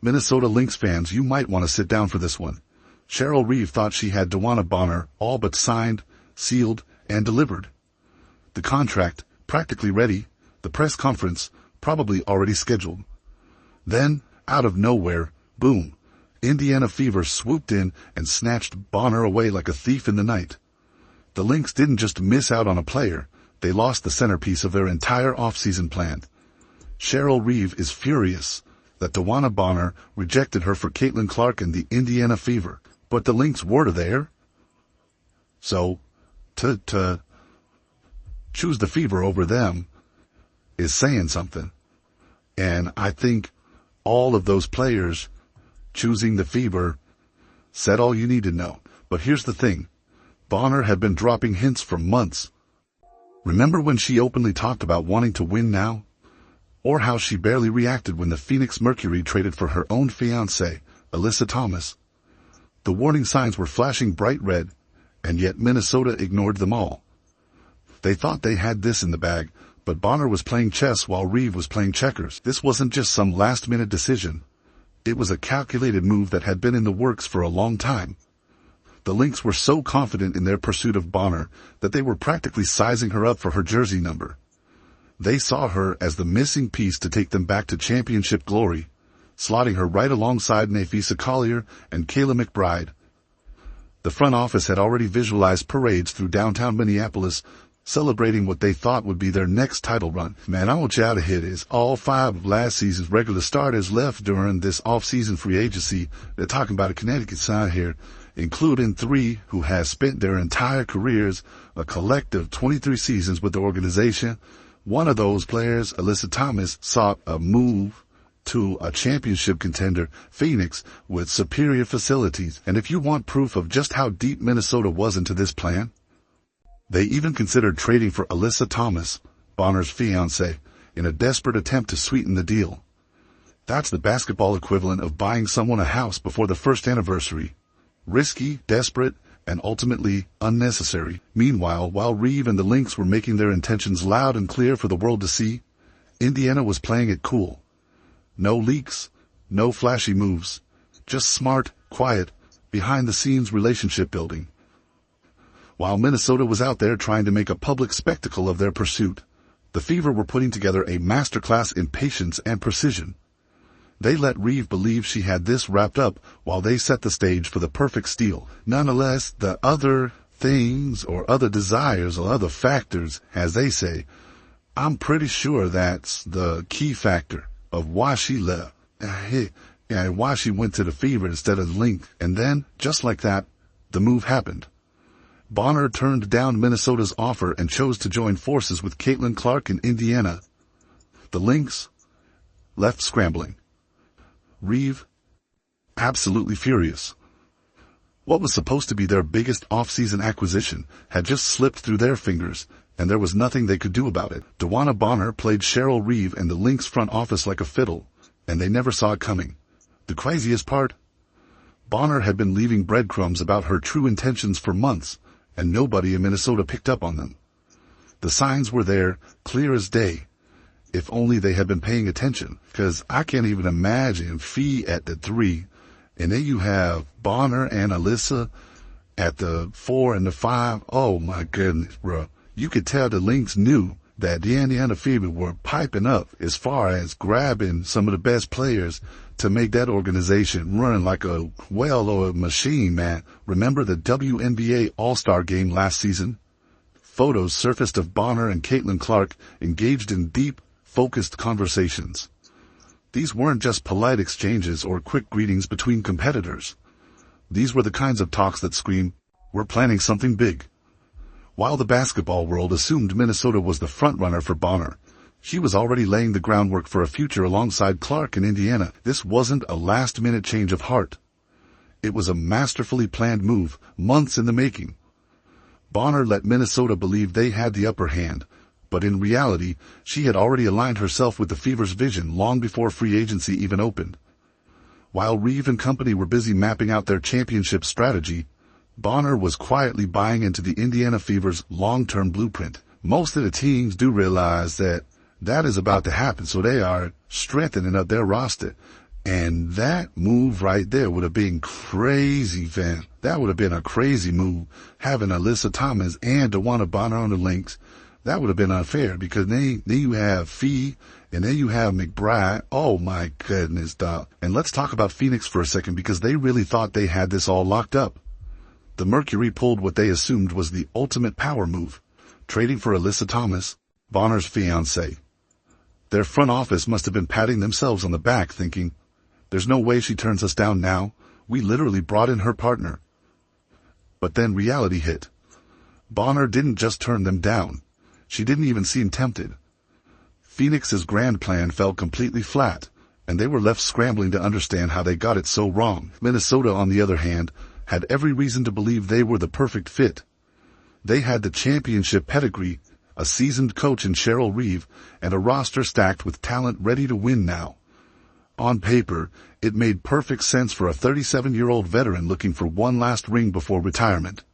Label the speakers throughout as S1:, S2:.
S1: Minnesota Lynx fans, you might want to sit down for this one. Cheryl Reeve thought she had DeWanna Bonner all but signed, sealed, and delivered. The contract, practically ready, the press conference, probably already scheduled. Then, out of nowhere, boom, Indiana Fever swooped in and snatched Bonner away like a thief in the night. The Lynx didn't just miss out on a player, they lost the centerpiece of their entire offseason plan. Cheryl Reeve is furious that DeWanna Bonner rejected her for Caitlin Clark and the Indiana Fever, but the Lynx were there. So, to choose the Fever over them is saying something. And I think all of those players choosing the Fever said all you need to know. But here's the thing. Bonner had been dropping hints for months. Remember when she openly talked about wanting to win now? Or how she barely reacted when the Phoenix Mercury traded for her own fiancée, Alyssa Thomas. The warning signs were flashing bright red, and yet Minnesota ignored them all. They thought they had this in the bag, but Bonner was playing chess while Reeve was playing checkers. This wasn't just some last-minute decision. It was a calculated move that had been in the works for a long time. The Lynx were so confident in their pursuit of Bonner that they were practically sizing her up for her jersey number. They saw her as the missing piece to take them back to championship glory, slotting her right alongside Napheesa Collier and Kayla McBride. The front office had already visualized parades through downtown Minneapolis, celebrating what they thought would be their next title run. Man, I want y'all to hit is all 5 of last season's regular starters left during this off-season free agency. They're talking about a Connecticut side here, including 3 who have spent their entire careers, a collective 23 seasons with the organization. One of those players, Alyssa Thomas, sought a move to a championship contender, Phoenix, with superior facilities. And if you want proof of just how deep Minnesota was into this plan, they even considered trading for Alyssa Thomas, Bonner's fiancée, in a desperate attempt to sweeten the deal. That's the basketball equivalent of buying someone a house before the first anniversary. Risky, desperate, and ultimately unnecessary. Meanwhile, while Reeve and the Lynx were making their intentions loud and clear for the world to see, Indiana was playing it cool. No leaks, no flashy moves, just smart, quiet, behind-the-scenes relationship building. While Minnesota was out there trying to make a public spectacle of their pursuit, the Fever were putting together a masterclass in patience and precision. They let Reeve believe she had this wrapped up while they set the stage for the perfect steal. Nonetheless, the other things or other desires or other factors, as they say, I'm pretty sure that's the key factor of why she left. And why she went to the Fever instead of the Lynx. And then, just like that, the move happened. Bonner turned down Minnesota's offer and chose to join forces with Caitlin Clark in Indiana. The Lynx left scrambling. Reeve, absolutely furious. What was supposed to be their biggest off-season acquisition had just slipped through their fingers, and there was nothing they could do about it. DeWanna Bonner played Cheryl Reeve and the Lynx front office like a fiddle, and they never saw it coming. The craziest part? Bonner had been leaving breadcrumbs about her true intentions for months, and nobody in Minnesota picked up on them. The signs were there, clear as day. If only they had been paying attention, because I can't even imagine Fee at the 3, and then you have Bonner and Alyssa at the 4 and the 5. Oh my goodness, bro. You could tell the Lynx knew that the Indiana Fever were piping up as far as grabbing some of the best players to make that organization run like a well-oiled machine, man. Remember the WNBA All-Star game last season? Photos surfaced of Bonner and Caitlin Clark engaged in deep, focused conversations. These weren't just polite exchanges or quick greetings between competitors. These were the kinds of talks that scream, "We're planning something big." While the basketball world assumed Minnesota was the frontrunner for Bonner, she was already laying the groundwork for a future alongside Clark in Indiana. This wasn't a last-minute change of heart. It was a masterfully planned move, months in the making. Bonner let Minnesota believe they had the upper hand, but in reality, she had already aligned herself with the Fever's vision long before free agency even opened. While Reeve and company were busy mapping out their championship strategy, Bonner was quietly buying into the Indiana Fever's long-term blueprint. Most of the teams do realize that is about to happen, so they are strengthening up their roster. And that move right there would have been crazy, fam. That would have been a crazy move. Having Alyssa Thomas and DeWanna Bonner on the links, that would have been unfair because then you have Fee and then you have McBride. Oh my goodness, dog. And let's talk about Phoenix for a second because they really thought they had this all locked up. The Mercury pulled what they assumed was the ultimate power move, trading for Alyssa Thomas, Bonner's fiancée. Their front office must have been patting themselves on the back thinking, there's no way she turns us down now. We literally brought in her partner. But then reality hit. Bonner didn't just turn them down. She didn't even seem tempted. Phoenix's grand plan fell completely flat, and they were left scrambling to understand how they got it so wrong. Minnesota, on the other hand, had every reason to believe they were the perfect fit. They had the championship pedigree, a seasoned coach in Cheryl Reeve, and a roster stacked with talent ready to win now. On paper, it made perfect sense for a 37-year-old veteran looking for one last ring before retirement.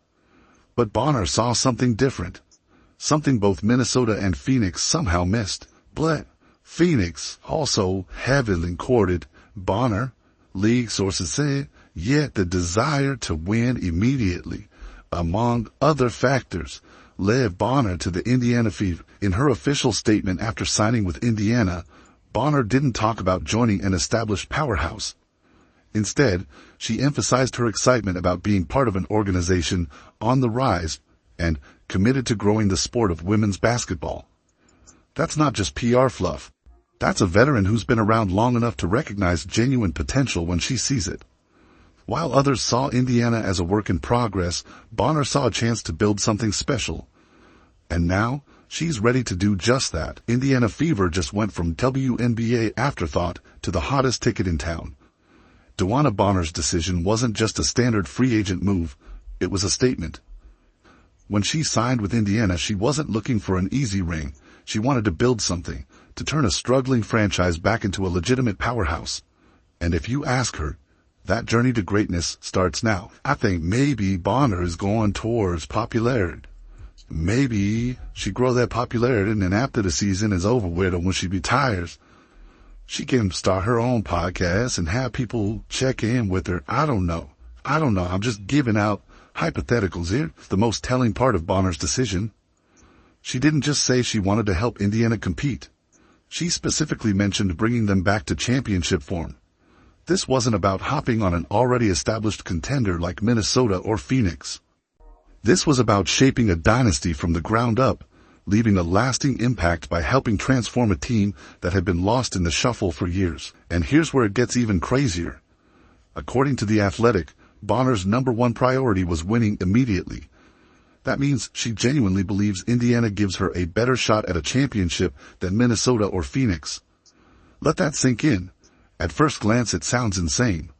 S1: But Bonner saw something different. Something both Minnesota and Phoenix somehow missed. But Phoenix also heavily courted Bonner, league sources said, yet the desire to win immediately, among other factors, led Bonner to the Indiana Fever. In her official statement after signing with Indiana, Bonner didn't talk about joining an established powerhouse. Instead, she emphasized her excitement about being part of an organization on the rise and committed to growing the sport of women's basketball. That's not just PR fluff. That's a veteran who's been around long enough to recognize genuine potential when she sees it. While others saw Indiana as a work in progress, Bonner saw a chance to build something special. And now, she's ready to do just that. Indiana Fever just went from WNBA afterthought to the hottest ticket in town. DeWanna Bonner's decision wasn't just a standard free agent move, it was a statement. When she signed with Indiana, she wasn't looking for an easy ring. She wanted to build something, to turn a struggling franchise back into a legitimate powerhouse. And if you ask her, that journey to greatness starts now. I think maybe Bonner is going towards popularity. Maybe she grow that popularity and then after the season is over with or when she retires, she can start her own podcast and have people check in with her. I don't know. I'm just giving out hypotheticals here. The most telling part of Bonner's decision. She didn't just say she wanted to help Indiana compete. She specifically mentioned bringing them back to championship form. This wasn't about hopping on an already established contender like Minnesota or Phoenix. This was about shaping a dynasty from the ground up, leaving a lasting impact by helping transform a team that had been lost in the shuffle for years. And here's where it gets even crazier. According to The Athletic, Bonner's number one priority was winning immediately. That means she genuinely believes Indiana gives her a better shot at a championship than Minnesota or Phoenix. Let that sink in. At first glance it sounds insane,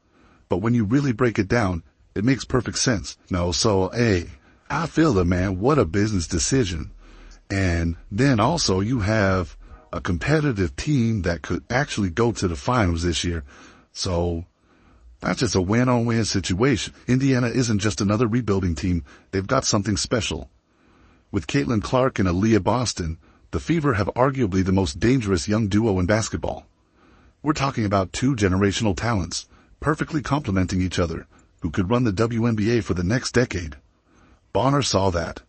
S1: but when you really break it down, it makes perfect sense. I feel it, man. What a business decision. And then also you have a competitive team that could actually go to the finals this year. So that's just a win-on-win situation. Indiana isn't just another rebuilding team. They've got something special. With Caitlin Clark and Aaliyah Boston, the Fever have arguably the most dangerous young duo in basketball. We're talking about two generational talents, perfectly complementing each other, who could run the WNBA for the next decade. Bonner saw that.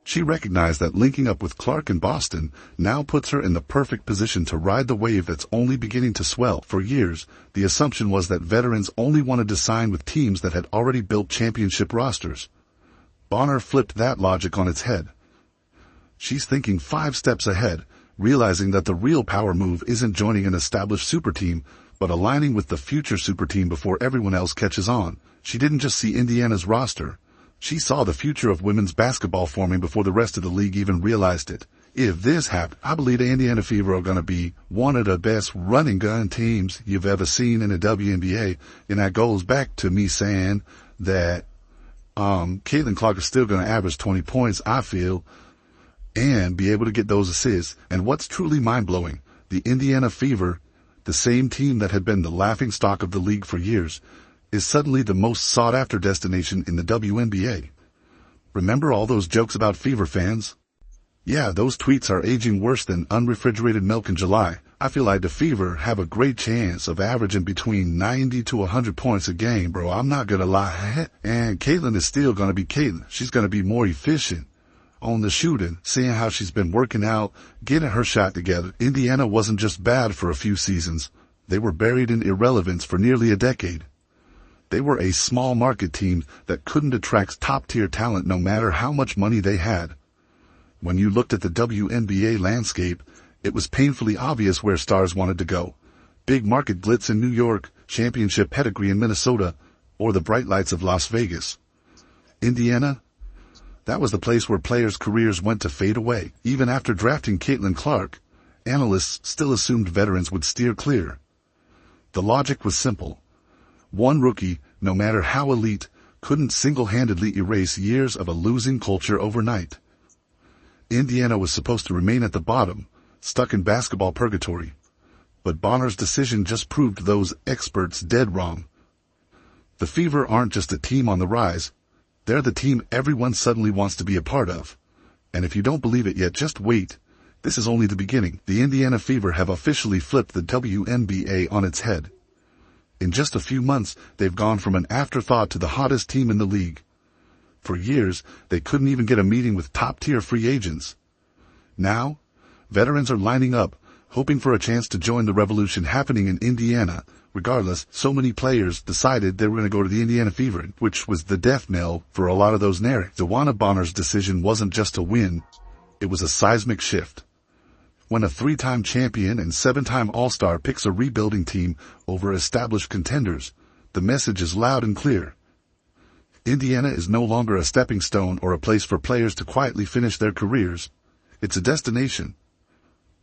S1: She recognized that linking up with Clark in Boston now puts her in the perfect position to ride the wave that's only beginning to swell. For years, the assumption was that veterans only wanted to sign with teams that had already built championship rosters. Bonner flipped that logic on its head. She's thinking 5 steps ahead, realizing that the real power move isn't joining an established super team, but aligning with the future super team before everyone else catches on. She didn't just see Indiana's roster. She saw the future of women's basketball forming before the rest of the league even realized it. If this happened, I believe the Indiana Fever are going to be one of the best running gun teams you've ever seen in the WNBA. And that goes back to me saying that Caitlin Clark is still going to average 20 points, I feel, and be able to get those assists. And what's truly mind-blowing, the Indiana Fever, the same team that had been the laughingstock of the league for years, is suddenly the most sought-after destination in the WNBA. Remember all those jokes about Fever fans? Yeah, those tweets are aging worse than unrefrigerated milk in July. I feel like the Fever have a great chance of averaging between 90 to 100 points a game, bro. I'm not gonna lie. And Caitlin is still gonna be Caitlin. She's gonna be more efficient on the shooting, seeing how she's been working out, getting her shot together. Indiana wasn't just bad for a few seasons. They were buried in irrelevance for nearly a decade. They were a small market team that couldn't attract top-tier talent no matter how much money they had. When you looked at the WNBA landscape, it was painfully obvious where stars wanted to go. Big market glitz in New York, championship pedigree in Minnesota, or the bright lights of Las Vegas. Indiana? That was the place where players' careers went to fade away. Even after drafting Caitlin Clark, analysts still assumed veterans would steer clear. The logic was simple. One rookie, no matter how elite, couldn't single-handedly erase years of a losing culture overnight. Indiana was supposed to remain at the bottom, stuck in basketball purgatory. But Bonner's decision just proved those experts dead wrong. The Fever aren't just a team on the rise. They're the team everyone suddenly wants to be a part of. And if you don't believe it yet, just wait. This is only the beginning. The Indiana Fever have officially flipped the WNBA on its head. In just a few months, they've gone from an afterthought to the hottest team in the league. For years, they couldn't even get a meeting with top-tier free agents. Now, veterans are lining up, hoping for a chance to join the revolution happening in Indiana. Regardless, so many players decided they were going to go to the Indiana Fever, which was the death knell for a lot of those narratives. DeWanna Bonner's decision wasn't just a win, it was a seismic shift. When a 3-time champion and 7-time All-Star picks a rebuilding team over established contenders, the message is loud and clear. Indiana is no longer a stepping stone or a place for players to quietly finish their careers. It's a destination.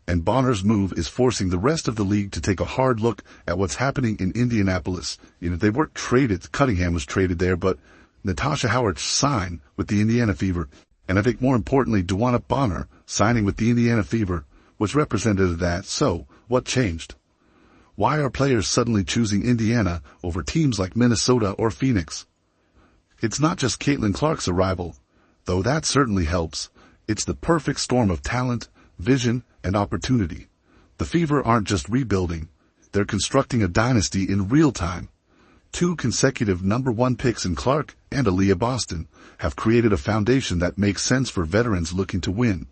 S1: And Bonner's move is forcing the rest of the league to take a hard look at what's happening in Indianapolis. They weren't traded. Cunningham was traded there, but Natasha Howard signed with the Indiana Fever. And I think more importantly, DeWanna Bonner signing with the Indiana Fever was representative of that. So, what changed? Why are players suddenly choosing Indiana over teams like Minnesota or Phoenix? It's not just Caitlin Clark's arrival, though that certainly helps. It's the perfect storm of talent, vision, and opportunity. The Fever aren't just rebuilding, they're constructing a dynasty in real time. 2 consecutive #1 picks in Clark and Aaliyah Boston have created a foundation that makes sense for veterans looking to win.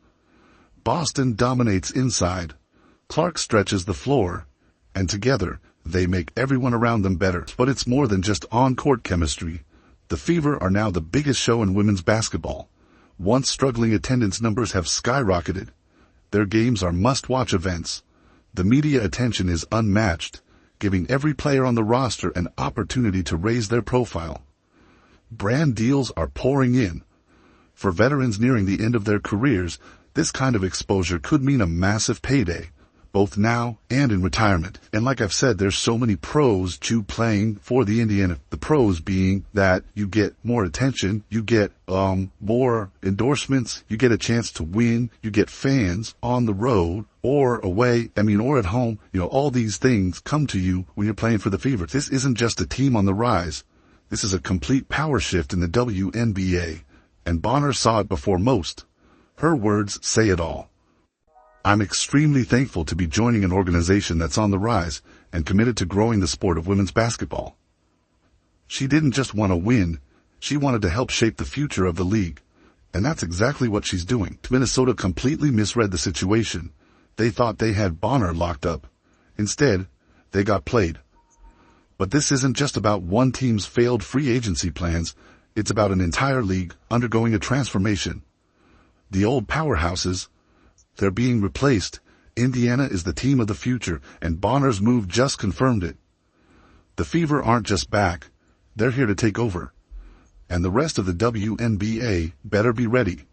S1: Boston dominates inside, Clark stretches the floor, and together, they make everyone around them better. But it's more than just on-court chemistry. The Fever are now the biggest show in women's basketball. Once struggling attendance numbers have skyrocketed. Their games are must-watch events. The media attention is unmatched, giving every player on the roster an opportunity to raise their profile. Brand deals are pouring in. For veterans nearing the end of their careers, this kind of exposure could mean a massive payday, both now and in retirement. And like I've said, there's so many pros to playing for the Indiana. The pros being that you get more attention, you get more endorsements, you get a chance to win, you get fans on the road or away, or at home. All these things come to you when you're playing for the Fever. This isn't just a team on the rise. This is a complete power shift in the WNBA. And Bonner saw it before most. Her words say it all. I'm extremely thankful to be joining an organization that's on the rise and committed to growing the sport of women's basketball. She didn't just want to win, she wanted to help shape the future of the league. And that's exactly what she's doing. Minnesota completely misread the situation. They thought they had Bonner locked up. Instead, they got played. But this isn't just about one team's failed free agency plans, it's about an entire league undergoing a transformation. The old powerhouses, they're being replaced. Indiana is the team of the future, and Bonner's move just confirmed it. The Fever aren't just back, they're here to take over. And the rest of the WNBA better be ready.